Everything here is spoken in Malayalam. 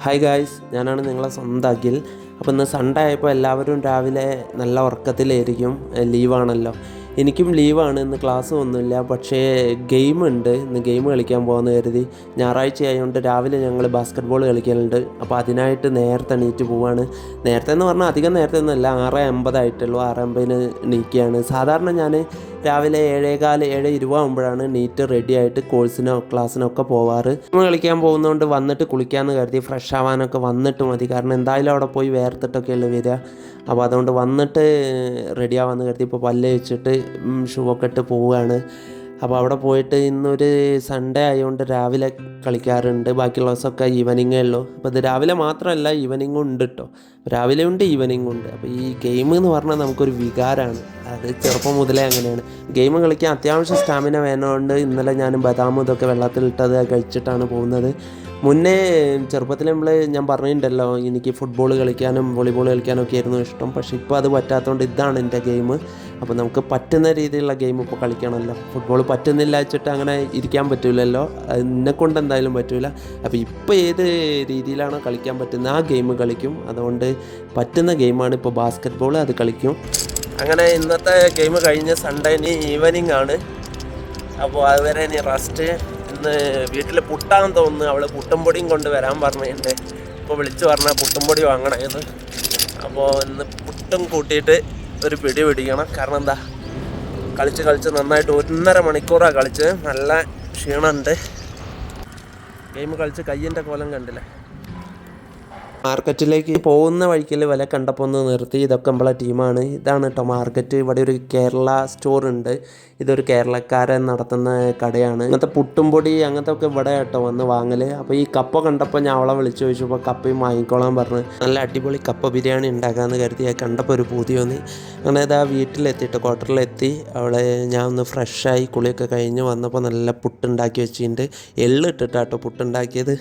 ഹായ് ഗായ്സ്, ഞാനാണ് നിങ്ങളെ സ്വന്തം അഖിൽ. അപ്പോൾ ഇന്ന് സൺഡേ ആയപ്പോൾ എല്ലാവരും രാവിലെ നല്ല ഉറക്കത്തിലായിരിക്കും, ലീവാണല്ലോ. എനിക്കും ലീവാണ്, ഇന്ന് ക്ലാസ് ഒന്നുമില്ല. പക്ഷേ ഗെയിമുണ്ട്, ഇന്ന് ഗെയിം കളിക്കാൻ പോകാമെന്ന് കരുതി. ഞായറാഴ്ച ആയതുകൊണ്ട് രാവിലെ ഞങ്ങൾ ബാസ്ക്കറ്റ് ബോൾ കളിക്കലുണ്ട്. അപ്പോൾ അതിനായിട്ട് നേരത്തെ എണീറ്റ് പോവാണ്. നേരത്തെ എന്ന് പറഞ്ഞാൽ അധികം നേരത്തെ ഒന്നുമല്ല, 6:50 ആയിട്ടുള്ളൂ. 6:50 എണീക്കുകയാണ്. സാധാരണ ഞാൻ രാവിലെ 7:15 7:20 ആകുമ്പോഴാണ് നീറ്റ് റെഡി ആയിട്ട് കോഴ്സിനോ ക്ലാസ്സിനോ ഒക്കെ പോവാറ്. ഗെയിം കളിക്കാൻ പോകുന്നതുകൊണ്ട് വന്നിട്ട് കുളിക്കാമെന്ന് കരുതി. ഫ്രഷ് ആവാനൊക്കെ വന്നിട്ട് മതി, കാരണം എന്തായാലും അവിടെ പോയി വേർത്തിട്ടൊക്കെയല്ലേ വരിക. അപ്പോൾ അതുകൊണ്ട് വന്നിട്ട് റെഡി ആവാമെന്ന് കരുതി ഇപ്പോൾ പല്ല് വെച്ചിട്ട് ഷൂ ഒക്കെ ഇട്ട് പോവുകയാണ്. അപ്പോൾ അവിടെ പോയിട്ട് ഇന്നൊരു സൺഡേ ആയതുകൊണ്ട് രാവിലെ കളിക്കാറുണ്ട്. ബാക്കിയുള്ള ദിവസമൊക്കെ ഈവനിങ്ങേ ഉള്ളൂ. അപ്പോൾ ഇത് രാവിലെ മാത്രമല്ല, ഈവനിങ്ങും ഉണ്ട് കേട്ടോ. രാവിലെ ഉണ്ട്, ഈവനിങ്ങും ഉണ്ട്. അപ്പോൾ ഈ ഗെയിം എന്ന് പറഞ്ഞാൽ നമുക്കൊരു വികാരമാണ്. അത് ചെറുപ്പം മുതലേ അങ്ങനെയാണ്. ഗെയിം കളിക്കാൻ അത്യാവശ്യം സ്റ്റാമിന വേണമുണ്ട്. ഇന്നലെ ഞാൻ ബദാമും ഇതൊക്കെ വെള്ളത്തിലിട്ടത് കഴിച്ചിട്ടാണ് പോകുന്നത്. മുന്നേ ചെറുപ്പത്തിൽ ഞാൻ പറഞ്ഞിട്ടുണ്ടല്ലോ, എനിക്ക് ഫുട്ബോൾ കളിക്കാനും വോളിബോൾ കളിക്കാനും ഒക്കെ ആയിരുന്നു ഇഷ്ടം. പക്ഷേ ഇപ്പോൾ അത് പറ്റാത്തതുകൊണ്ട് ഇതാണ് എൻ്റെ ഗെയിം. അപ്പോൾ നമുക്ക് പറ്റുന്ന രീതിയിലുള്ള ഗെയിം ഇപ്പോൾ കളിക്കണമല്ലോ. ഫുട്ബോൾ പറ്റുന്നില്ല വെച്ചിട്ട് അങ്ങനെ ഇരിക്കാൻ പറ്റില്ലല്ലോ, എന്നെക്കൊണ്ട് എന്തായാലും പറ്റില്ല. അപ്പോൾ ഇപ്പോൾ ഏത് രീതിയിലാണോ കളിക്കാൻ പറ്റുന്നത് ആ ഗെയിം കളിക്കും. അതുകൊണ്ട് പറ്റുന്ന ഗെയിമാണ് ഇപ്പോൾ ബാസ്ക്കറ്റ് ബോൾ, അത് കളിക്കും. അങ്ങനെ ഇന്നത്തെ ഗെയിം കഴിഞ്ഞ് സൺഡേ ഇനി ഈവനിങ് ആണ്. അപ്പോൾ അതുവരെ ഇനി റെസ്റ്റ്. ഇന്ന് വീട്ടിൽ പുട്ടാന്ന് തോന്നുന്നു, അവൾ പുട്ടുംപൊടിയും കൊണ്ട് വരാൻ പറഞ്ഞിട്ടുണ്ട്. ഇപ്പോൾ വിളിച്ചു പറഞ്ഞാൽ പുട്ടുംപൊടി വാങ്ങണമെന്ന്. അപ്പോൾ ഇന്ന് പുട്ടും കൂട്ടിയിട്ട് ഒരു പിടി പിടിക്കണം. കാരണം എന്താ, കളിച്ച് നന്നായിട്ട് 1.5 മണിക്കൂറാണ് കളിച്ച്. നല്ല ക്ഷീണമുണ്ട്. ഗെയിം കളിച്ച് കയ്യിൻ്റെ കോലം കണ്ടില്ലേ. മാർക്കറ്റിലേക്ക് പോകുന്ന വഴിക്കൽ വില കണ്ടപ്പോൾ ഒന്ന് നിർത്തി. ഇതൊക്കെ നമ്മളെ ടീമാണ്. ഇതാണ് കേട്ടോ മാർക്കറ്റ്. ഇവിടെ ഒരു കേരള സ്റ്റോർ ഉണ്ട്. ഇതൊരു കേരളക്കാരൻ നടത്തുന്ന കടയാണ്. അങ്ങനത്തെ പുട്ടുംപൊടി അങ്ങനത്തെ ഒക്കെ ഇവിടെ കേട്ടോ വന്ന് വാങ്ങൽ. അപ്പോൾ ഈ കപ്പ കണ്ടപ്പോൾ ഞാൻ അവളെ വിളിച്ചു ചോദിച്ചപ്പോൾ കപ്പയും വാങ്ങിക്കോളാൻ പറഞ്ഞു. നല്ല അടിപൊളി കപ്പ ബിരിയാണി ഉണ്ടാക്കാമെന്ന് കരുതി. കണ്ടപ്പോൾ ഒരു പൂതി തോന്നി. അങ്ങനെ ഇതാ വീട്ടിലെത്തിയിട്ട് ക്വാർട്ടറിലെത്തി. അവളെ ഞാൻ ഒന്ന് ഫ്രഷായി കുളിയൊക്കെ കഴിഞ്ഞ് വന്നപ്പോൾ നല്ല പുട്ടുണ്ടാക്കി വെച്ചിട്ടുണ്ട്. എള്ളിട്ടിട്ടാട്ടോ പുട്ടുണ്ടാക്കിയത്.